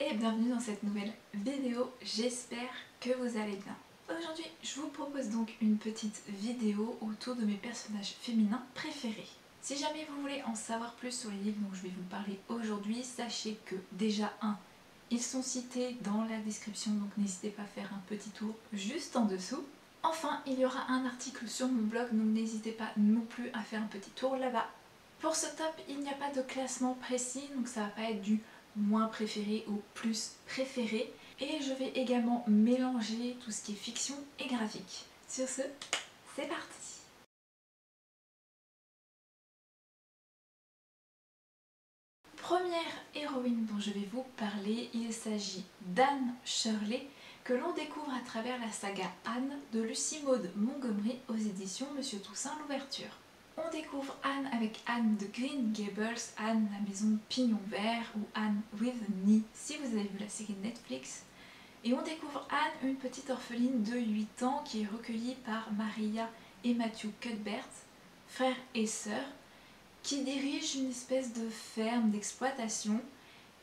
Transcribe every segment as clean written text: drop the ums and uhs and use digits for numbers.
et bienvenue dans cette nouvelle vidéo, j'espère que vous allez bien. Aujourd'hui je vous propose donc une petite vidéo autour de mes personnages féminins préférés. Si jamais vous voulez en savoir plus sur les livres dont je vais vous parler aujourd'hui, sachez que déjà ils sont cités dans la description, donc n'hésitez pas à faire un petit tour juste en dessous. Enfin, il y aura un article sur mon blog, donc n'hésitez pas non plus à faire un petit tour là-bas. Pour ce top, il n'y a pas de classement précis, donc ça va pas être du moins préféré ou plus préféré. Et je vais également mélanger tout ce qui est fiction et graphique. Sur ce, c'est parti! Première héroïne dont je vais vous parler, il s'agit d'Anne Shirley, que l'on découvre à travers la saga Anne de Lucy Maud Montgomery aux éditions Monsieur Toussaint Louverture. On découvre Anne avec Anne de Green Gables, Anne la maison pignon vert ou Anne with a Knee si vous avez vu la série Netflix. Et on découvre Anne, une petite orpheline de 8 ans qui est recueillie par Maria et Matthew Cuthbert, frères et sœurs, qui dirigent une espèce de ferme d'exploitation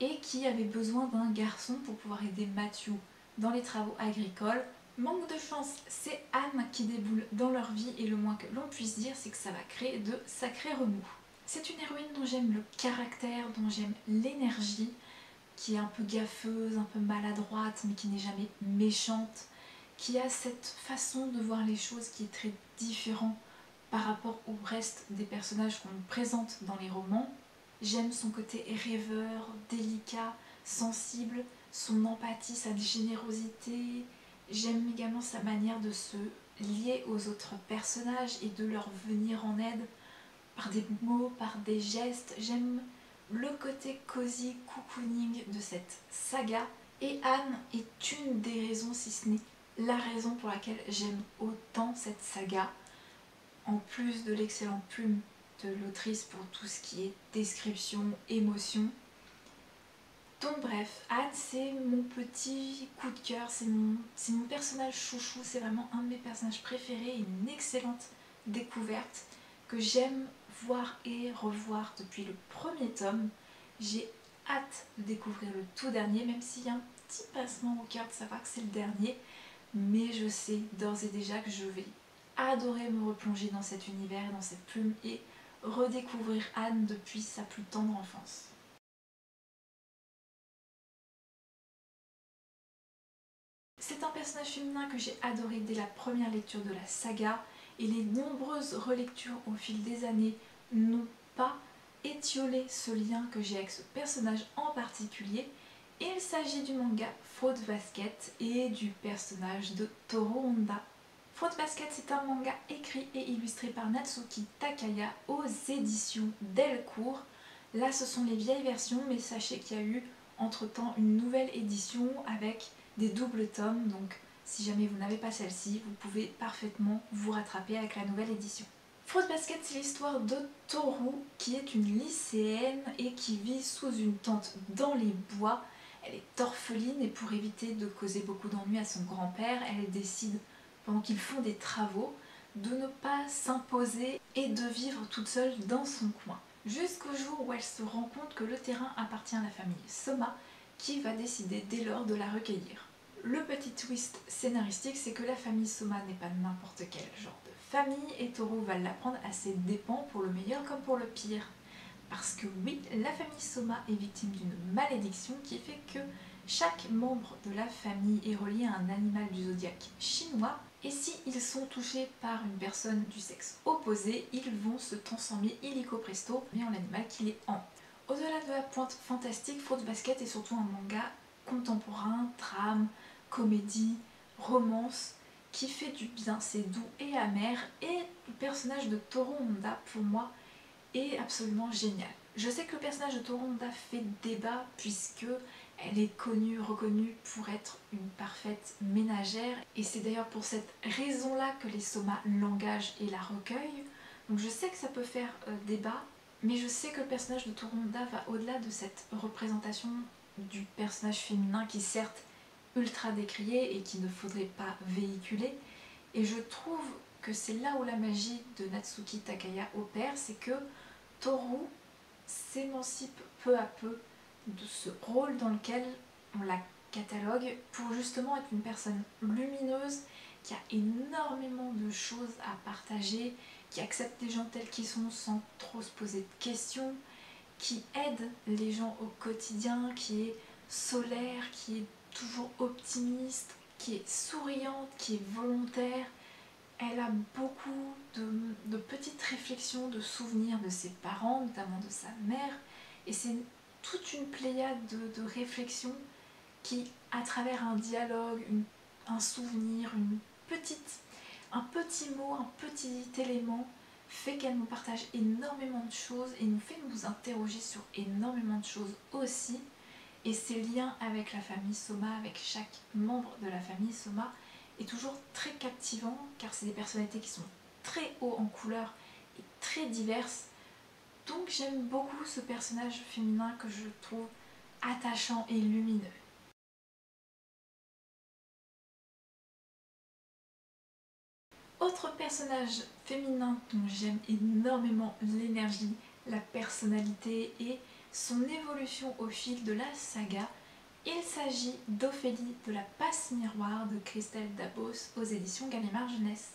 et qui avait besoin d'un garçon pour pouvoir aider Matthew dans les travaux agricoles. Manque de chance, c'est Anne qui déboule dans leur vie et le moins que l'on puisse dire, c'est que ça va créer de sacrés remous. C'est une héroïne dont j'aime le caractère, dont j'aime l'énergie, qui est un peu gaffeuse, un peu maladroite, mais qui n'est jamais méchante, qui a cette façon de voir les choses qui est très différente par rapport au reste des personnages qu'on nous présente dans les romans. J'aime son côté rêveur, délicat, sensible, son empathie, sa générosité. J'aime également sa manière de se lier aux autres personnages et de leur venir en aide par des mots, par des gestes. J'aime le côté cosy, cocooning de cette saga. Et Anne est une des raisons, si ce n'est la raison pour laquelle j'aime autant cette saga. En plus de l'excellente plume de l'autrice pour tout ce qui est description, émotion. Donc bref, Anne c'est mon petit coup de cœur, c'est mon personnage chouchou, c'est vraiment un de mes personnages préférés, une excellente découverte que j'aime voir et revoir depuis le premier tome. J'ai hâte de découvrir le tout dernier, même s'il y a un petit pincement au cœur de savoir que c'est le dernier, mais je sais d'ores et déjà que je vais adorer me replonger dans cet univers, dans cette plume et redécouvrir Anne depuis sa plus tendre enfance. C'est un personnage féminin que j'ai adoré dès la première lecture de la saga et les nombreuses relectures au fil des années n'ont pas étiolé ce lien que j'ai avec ce personnage en particulier. Il s'agit du manga Fruit Basket et du personnage de Toru Honda. Fruit Basket, c'est un manga écrit et illustré par Natsuki Takaya aux éditions Delcourt. Là ce sont les vieilles versions, mais sachez qu'il y a eu entre temps une nouvelle édition avec des doubles tomes, donc si jamais vous n'avez pas celle-ci, vous pouvez parfaitement vous rattraper avec la nouvelle édition. Fruit Basket, c'est l'histoire de Toru qui est une lycéenne et qui vit sous une tente dans les bois. Elle est orpheline et pour éviter de causer beaucoup d'ennuis à son grand-père, elle décide, pendant qu'ils font des travaux, de ne pas s'imposer et de vivre toute seule dans son coin. Jusqu'au jour où elle se rend compte que le terrain appartient à la famille Soma, qui va décider dès lors de la recueillir. Le petit twist scénaristique, c'est que la famille Soma n'est pas n'importe quel genre de famille et Toru va l'apprendre à ses dépens pour le meilleur comme pour le pire. Parce que oui, la famille Soma est victime d'une malédiction qui fait que chaque membre de la famille est relié à un animal du zodiaque chinois et si ils sont touchés par une personne du sexe opposé, ils vont se transformer illico presto en l'animal qui les hante. Au-delà de la pointe fantastique, Fruit Basket est surtout un manga contemporain, drame, comédie, romance, qui fait du bien, c'est doux et amer, et le personnage de Toru Honda, pour moi, est absolument génial. Je sais que le personnage de Toru Honda fait débat, puisque elle est connue, reconnue pour être une parfaite ménagère, et c'est d'ailleurs pour cette raison-là que les Soma l'engagent et la recueillent. Donc je sais que ça peut faire débat, mais je sais que le personnage de Toru Honda va au-delà de cette représentation du personnage féminin qui certes ultra décrié et qu'il ne faudrait pas véhiculer. Et je trouve que c'est là où la magie de Natsuki Takaya opère, c'est que Toru s'émancipe peu à peu de ce rôle dans lequel on la catalogue pour justement être une personne lumineuse, qui a énormément de choses à partager, qui accepte les gens tels qu'ils sont sans trop se poser de questions, qui aide les gens au quotidien, qui est solaire, qui est toujours optimiste, qui est souriante, qui est volontaire. Elle a beaucoup de petites réflexions, de souvenirs de ses parents, notamment de sa mère, et c'est toute une pléiade de réflexions qui, à travers un dialogue, un souvenir, un petit mot, un petit élément, fait qu'elle nous partage énormément de choses et nous fait nous interroger sur énormément de choses aussi. Et ces liens avec la famille Soma, avec chaque membre de la famille Soma, est toujours très captivant, car c'est des personnalités qui sont très haut en couleur et très diverses. Donc j'aime beaucoup ce personnage féminin que je trouve attachant et lumineux. Autre personnage féminin dont j'aime énormément l'énergie, la personnalité et son évolution au fil de la saga, il s'agit d'Ophélie de la Passe Miroir de Christelle Dabos aux éditions Gallimard Jeunesse.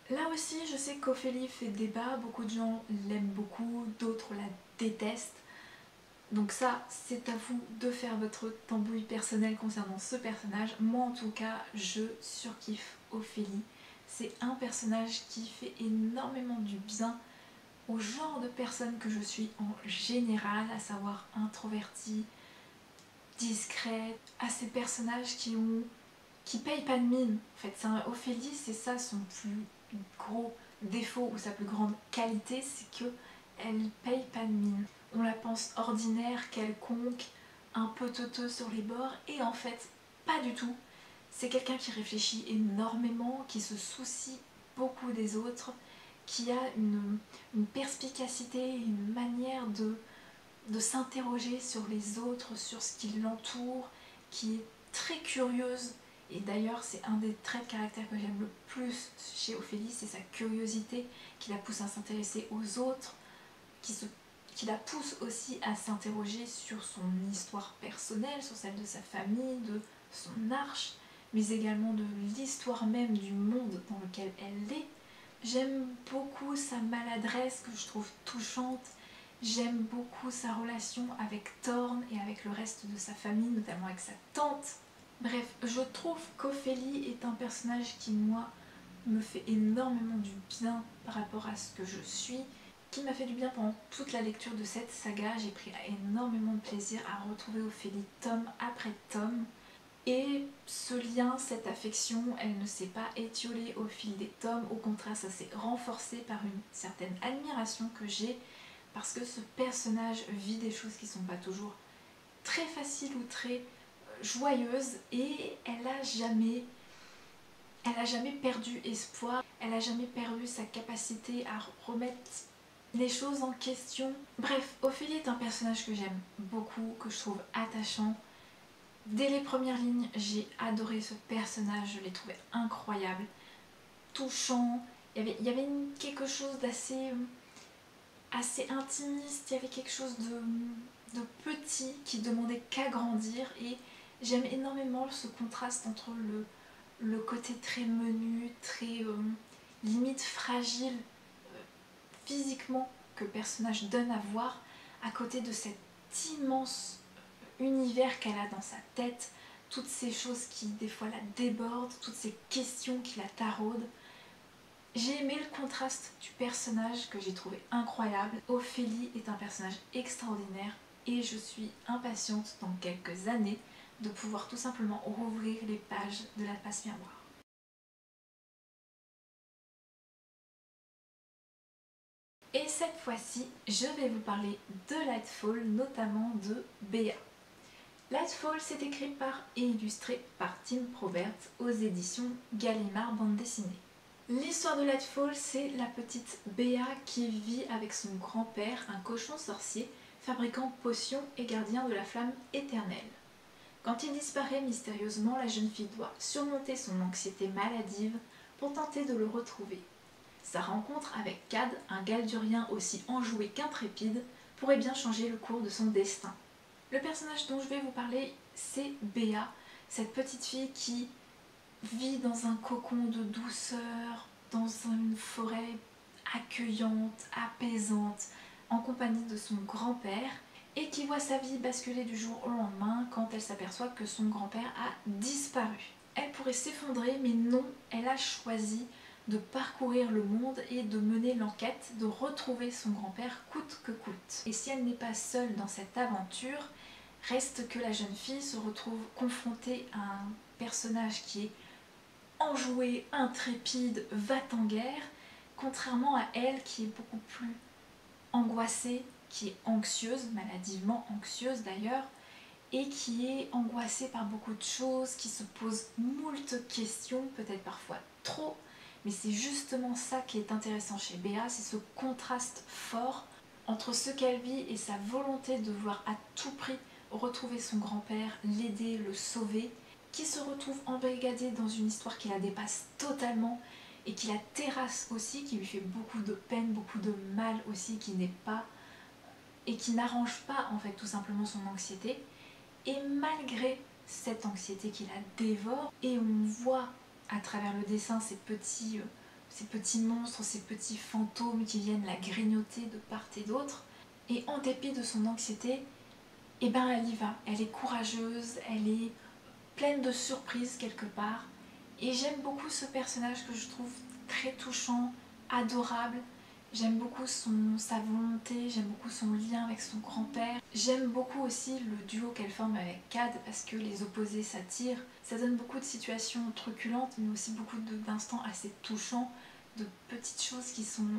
Là aussi, je sais qu'Ophélie fait débat, beaucoup de gens l'aiment beaucoup, d'autres la détestent. Donc ça, c'est à vous de faire votre tambouille personnelle concernant ce personnage. Moi en tout cas, je surkiffe Ophélie. C'est un personnage qui fait énormément du bien au genre de personne que je suis en général, à savoir introvertie, discrète, à ces personnages qui payent pas de mine. En fait, Ophélie, c'est ça son plus gros défaut ou sa plus grande qualité, c'est que elle paye pas de mine. On la pense ordinaire, quelconque, un peu teuteuse sur les bords, et en fait, pas du tout. C'est quelqu'un qui réfléchit énormément, qui se soucie beaucoup des autres, qui a une perspicacité, une manière de s'interroger sur les autres, sur ce qui l'entoure, qui est très curieuse. Et d'ailleurs, c'est un des traits de caractère que j'aime le plus chez Ophélie, c'est sa curiosité qui la pousse à s'intéresser aux autres, qui la pousse aussi à s'interroger sur son histoire personnelle, sur celle de sa famille, de son arche, mais également de l'histoire même du monde dans lequel elle est. J'aime beaucoup sa maladresse que je trouve touchante. J'aime beaucoup sa relation avec Thorn et avec le reste de sa famille, notamment avec sa tante. Bref, je trouve qu'Ophélie est un personnage qui, moi, me fait énormément du bien par rapport à ce que je suis, qui m'a fait du bien pendant toute la lecture de cette saga. J'ai pris énormément de plaisir à retrouver Ophélie tome après tome. Et ce lien, cette affection, elle ne s'est pas étiolée au fil des tomes. Au contraire, ça s'est renforcé par une certaine admiration que j'ai, parce que ce personnage vit des choses qui ne sont pas toujours très faciles ou très joyeuses, et elle a jamais perdu espoir, elle n'a jamais perdu sa capacité à remettre les choses en question. Bref, Ophélie est un personnage que j'aime beaucoup, que je trouve attachant. Dès les premières lignes, j'ai adoré ce personnage, je l'ai trouvé incroyable, touchant. Il y avait quelque chose d'assez intimiste, il y avait quelque chose de petit qui demandait qu'à grandir, et j'aime énormément ce contraste entre le côté très menu, très limite fragile physiquement que le personnage donne à voir, à côté de cet immense univers qu'elle a dans sa tête, toutes ces choses qui des fois la débordent, toutes ces questions qui la taraudent. J'ai aimé le contraste du personnage que j'ai trouvé incroyable. Ophélie est un personnage extraordinaire et je suis impatiente dans quelques années de pouvoir tout simplement rouvrir les pages de la Passe Miroir. Et cette fois-ci, je vais vous parler de Lightfall, notamment de Béa. Lightfall, c'est écrit par et illustré par Tim Probert aux éditions Gallimard bande dessinée. L'histoire de Lightfall, c'est la petite Béa qui vit avec son grand-père, un cochon sorcier, fabricant potions et gardien de la flamme éternelle. Quand il disparaît mystérieusement, la jeune fille doit surmonter son anxiété maladive pour tenter de le retrouver. Sa rencontre avec Cad, un galdurien aussi enjoué qu'intrépide, pourrait bien changer le cours de son destin. Le personnage dont je vais vous parler, c'est Béa, cette petite fille qui vit dans un cocon de douceur, dans une forêt accueillante, apaisante, en compagnie de son grand-père, et qui voit sa vie basculer du jour au lendemain quand elle s'aperçoit que son grand-père a disparu. Elle pourrait s'effondrer, mais non, elle a choisi de parcourir le monde et de mener l'enquête, de retrouver son grand-père coûte que coûte. Et si elle n'est pas seule dans cette aventure, reste que la jeune fille se retrouve confrontée à un personnage qui est enjoué, intrépide, va-t-en-guerre, contrairement à elle qui est beaucoup plus angoissée, qui est anxieuse, maladivement anxieuse d'ailleurs, et qui est angoissée par beaucoup de choses, qui se pose moult questions, peut-être parfois trop, mais c'est justement ça qui est intéressant chez Béa, c'est ce contraste fort entre ce qu'elle vit et sa volonté de vouloir à tout prix retrouver son grand-père, l'aider, le sauver, qui se retrouve embrigadée dans une histoire qui la dépasse totalement et qui la terrasse aussi, qui lui fait beaucoup de peine, beaucoup de mal aussi, qui n'est pas et qui n'arrange pas en fait tout simplement son anxiété. Et malgré cette anxiété qui la dévore, et on voit à travers le dessin ces petits monstres, ces petits fantômes qui viennent la grignoter de part et d'autre, et en dépit de son anxiété, eh ben elle y va, elle est courageuse, elle est pleine de surprises quelque part, et j'aime beaucoup ce personnage que je trouve très touchant, adorable. J'aime beaucoup sa volonté, j'aime beaucoup son lien avec son grand-père. J'aime beaucoup aussi le duo qu'elle forme avec Cad parce que les opposés s'attirent. Ça donne beaucoup de situations truculentes mais aussi beaucoup d'instants assez touchants, de petites choses qui sont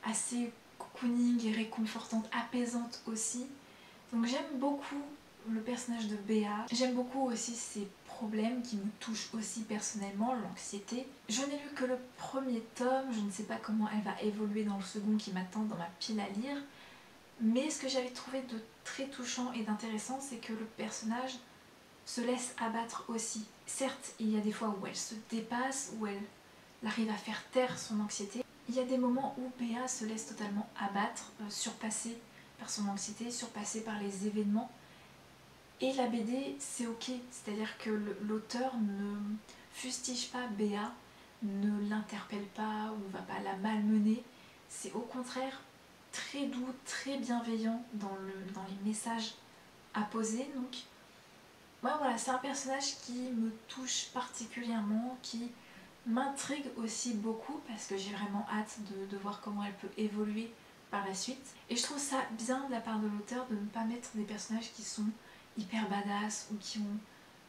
assez cocooning et réconfortantes, apaisantes aussi. Donc j'aime beaucoup le personnage de Béa. J'aime beaucoup aussi ses problèmes qui me touchent aussi personnellement, l'anxiété. Je n'ai lu que le premier tome, je ne sais pas comment elle va évoluer dans le second qui m'attend dans ma pile à lire. Mais ce que j'avais trouvé de très touchant et d'intéressant, c'est que le personnage se laisse abattre aussi. Certes, il y a des fois où elle se dépasse, où elle arrive à faire taire son anxiété. Il y a des moments où Béa se laisse totalement abattre, surpasser par son anxiété, surpassée par les événements. Et la BD, c'est ok, c'est-à-dire que l'auteur ne fustige pas Béa, ne l'interpelle pas ou va pas la malmener. C'est au contraire très doux, très bienveillant dans les messages à poser. Donc, voilà, c'est un personnage qui me touche particulièrement, qui m'intrigue aussi beaucoup parce que j'ai vraiment hâte de voir comment elle peut évoluer par la suite. Et je trouve ça bien de la part de l'auteur de ne pas mettre des personnages qui sont hyper badass ou qui ont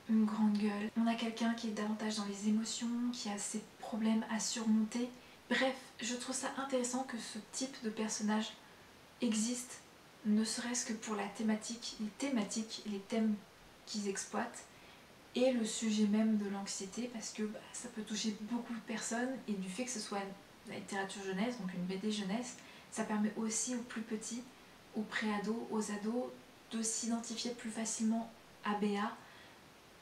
une grande gueule. On a quelqu'un qui est davantage dans les émotions, qui a ses problèmes à surmonter. Bref, je trouve ça intéressant que ce type de personnage existe, ne serait-ce que pour la thématique, les thèmes qu'ils exploitent et le sujet même de l'anxiété parce que ça peut toucher beaucoup de personnes et du fait que ce soit la littérature jeunesse, donc une BD jeunesse, ça permet aussi aux plus petits, aux pré-ados, aux ados de s'identifier plus facilement à Béa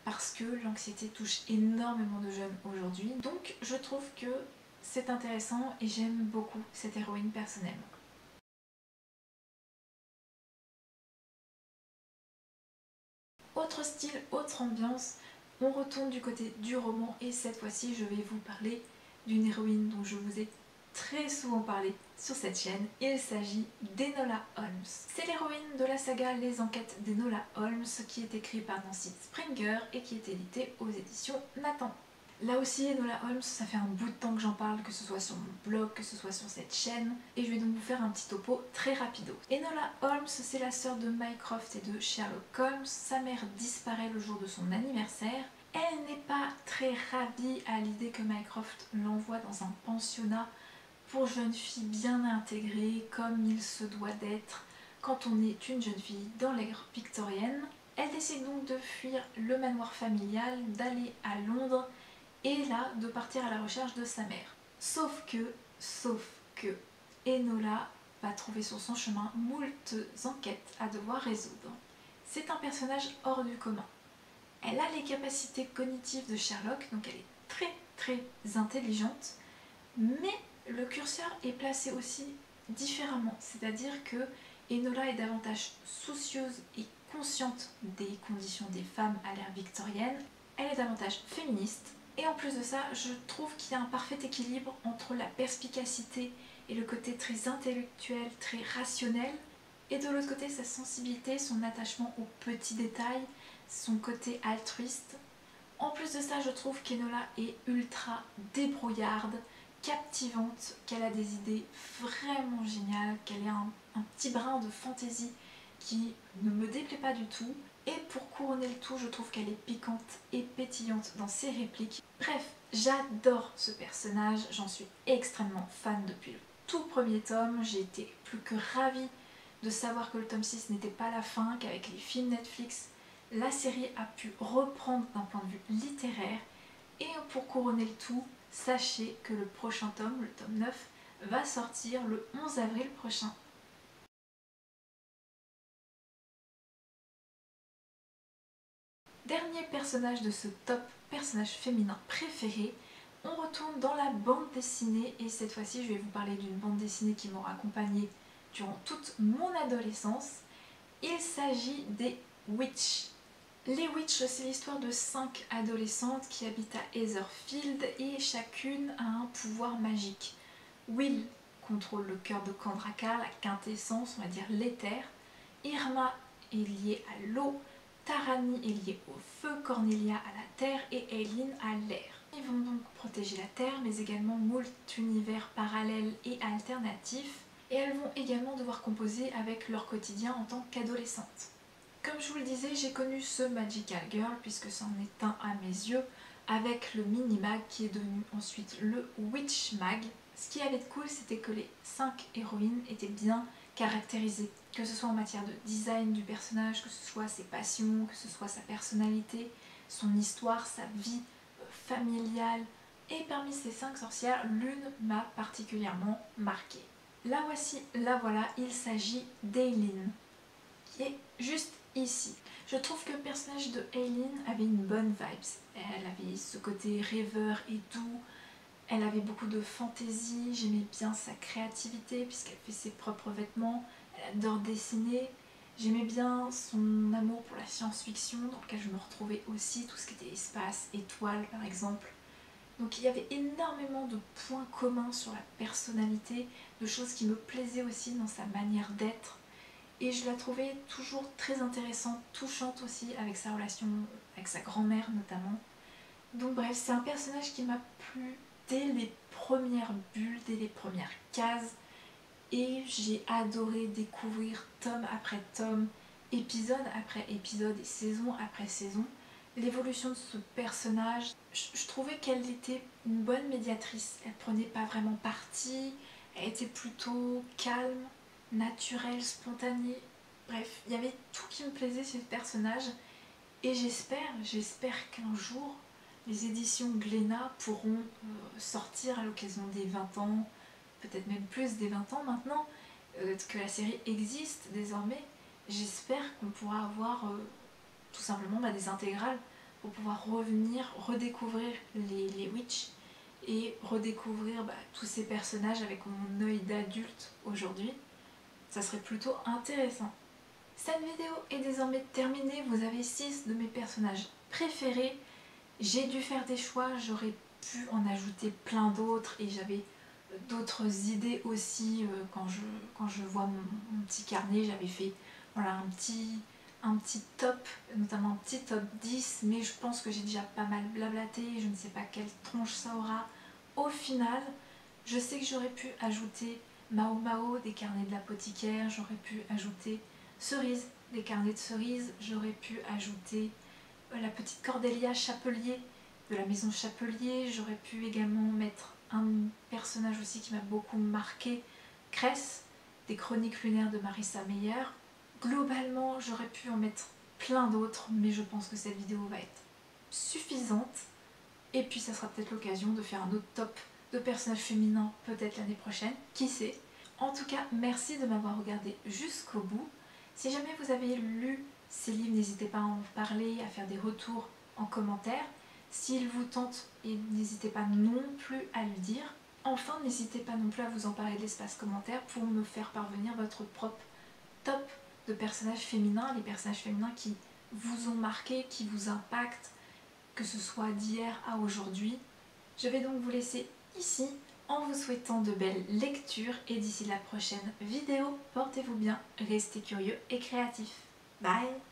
parce que l'anxiété touche énormément de jeunes aujourd'hui. Donc je trouve que c'est intéressant et j'aime beaucoup cette héroïne personnellement. Autre style, autre ambiance, on retourne du côté du roman et cette fois-ci je vais vous parler d'une héroïne dont je vous ai très souvent parlé sur cette chaîne. Il s'agit d'Enola Holmes. C'est l'héroïne de la saga Les Enquêtes d'Enola Holmes qui est écrite par Nancy Springer et qui est éditée aux éditions Nathan. Là aussi, Enola Holmes, ça fait un bout de temps que j'en parle, que ce soit sur mon blog, que ce soit sur cette chaîne, et je vais donc vous faire un petit topo très rapido. Enola Holmes, c'est la sœur de Mycroft et de Sherlock Holmes. Sa mère disparaît le jour de son anniversaire. Elle n'est pas très ravie à l'idée que Mycroft l'envoie dans un pensionnat pour jeunes filles bien intégrées, comme il se doit d'être quand on est une jeune fille dans l'ère victorienne. Elle décide donc de fuir le manoir familial, d'aller à Londres, et là de partir à la recherche de sa mère. Sauf que Enola va trouver sur son chemin moult enquêtes à devoir résoudre. C'est un personnage hors du commun. Elle a les capacités cognitives de Sherlock, donc elle est très intelligente, mais le curseur est placé aussi différemment, c'est-à-dire que Enola est davantage soucieuse et consciente des conditions des femmes à l'ère victorienne, elle est davantage féministe. Et en plus de ça, je trouve qu'il y a un parfait équilibre entre la perspicacité et le côté très intellectuel, très rationnel, et de l'autre côté sa sensibilité, son attachement aux petits détails, son côté altruiste. En plus de ça, je trouve qu'Enola est ultra débrouillarde, captivante, qu'elle a des idées vraiment géniales, qu'elle a un petit brin de fantaisie qui ne me déplaît pas du tout. Et pour couronner le tout, je trouve qu'elle est piquante et pétillante dans ses répliques. Bref, j'adore ce personnage, j'en suis extrêmement fan depuis le tout premier tome. J'ai été plus que ravie de savoir que le tome 6 n'était pas la fin, qu'avec les films Netflix, la série a pu reprendre d'un point de vue littéraire. Et pour couronner le tout, sachez que le prochain tome, le tome 9, va sortir le 11 avril prochain. Dernier personnage de ce top, personnage féminin préféré, on retourne dans la bande dessinée et cette fois-ci je vais vous parler d'une bande dessinée qui m'aura accompagnée durant toute mon adolescence. Il s'agit des Witch. Les Witch, c'est l'histoire de 5 adolescentes qui habitent à Heatherfield et chacune a un pouvoir magique. Will contrôle le cœur de Candraka, la quintessence, on va dire l'éther. Irma est liée à l'eau. Tarani est liée au feu, Cornelia à la terre et Aileen à l'air. Ils vont donc protéger la terre mais également moult univers parallèles et alternatifs et elles vont également devoir composer avec leur quotidien en tant qu'adolescentes. Comme je vous le disais, j'ai connu ce Magical Girl puisque c'en est un à mes yeux avec le mini mag qui est devenu ensuite le Witch Mag. Ce qui avait de cool, c'était que les 5 héroïnes étaient bien caractérisées, que ce soit en matière de design du personnage, que ce soit ses passions, que ce soit sa personnalité, son histoire, sa vie familiale. Et parmi ces 5 sorcières, l'une m'a particulièrement marquée. La voici, la voilà, il s'agit d'Aileen, qui est juste ici. Je trouve que le personnage de Aileen avait une bonne vibe. Elle avait ce côté rêveur et doux. Elle avait beaucoup de fantaisie, j'aimais bien sa créativité puisqu'elle fait ses propres vêtements, elle adore dessiner. J'aimais bien son amour pour la science-fiction dans lequel je me retrouvais aussi, tout ce qui était espace, étoiles par exemple. Donc il y avait énormément de points communs sur la personnalité, de choses qui me plaisaient aussi dans sa manière d'être. Et je la trouvais toujours très intéressante, touchante aussi avec sa relation avec sa grand-mère notamment. Donc bref, c'est un personnage qui m'a plu dès les premières bulles, dès les premières cases. Et j'ai adoré découvrir tome après tome, épisode après épisode et saison après saison, l'évolution de ce personnage. Je trouvais qu'elle était une bonne médiatrice. Elle prenait pas vraiment parti, elle était plutôt calme, naturelle, spontanée. Bref, il y avait tout qui me plaisait chez ce personnage. Et j'espère qu'un jour, les éditions Glénat pourront sortir à l'occasion des 20 ans, peut-être même plus des 20 ans maintenant, que la série existe désormais. J'espère qu'on pourra avoir tout simplement des intégrales pour pouvoir revenir, redécouvrir les Witch et redécouvrir tous ces personnages avec mon œil d'adulte aujourd'hui. Ça serait plutôt intéressant. Cette vidéo est désormais terminée, vous avez 6 de mes personnages préférés. J'ai dû faire des choix, j'aurais pu en ajouter plein d'autres et j'avais d'autres idées aussi quand je vois mon petit carnet. J'avais fait voilà, un petit top, notamment un petit top 10, mais je pense que j'ai déjà pas mal blablaté, je ne sais pas quelle tronche ça aura au final. Je sais que j'aurais pu ajouter Mao Mao des carnets de l'apothicaire, j'aurais pu ajouter Cerise des carnets de cerises, j'aurais pu ajouter la petite Cordélia Chapelier de la maison Chapelier, j'aurais pu également mettre un personnage aussi qui m'a beaucoup marqué, Cress des chroniques lunaires de Marissa Meyer. Globalement j'aurais pu en mettre plein d'autres, mais je pense que cette vidéo va être suffisante et puis ça sera peut-être l'occasion de faire un autre top de personnages féminins peut-être l'année prochaine, qui sait. En tout cas merci de m'avoir regardé jusqu'au bout. Si jamais vous avez lu ces livres, n'hésitez pas à en parler, à faire des retours en commentaire. S'ils vous tentent, n'hésitez pas non plus à le dire. Enfin, n'hésitez pas non plus à vous emparer de l'espace commentaire pour me faire parvenir votre propre top de personnages féminins, les personnages féminins qui vous ont marqué, qui vous impactent, que ce soit d'hier à aujourd'hui. Je vais donc vous laisser ici en vous souhaitant de belles lectures et d'ici la prochaine vidéo, portez-vous bien, restez curieux et créatifs. Bye!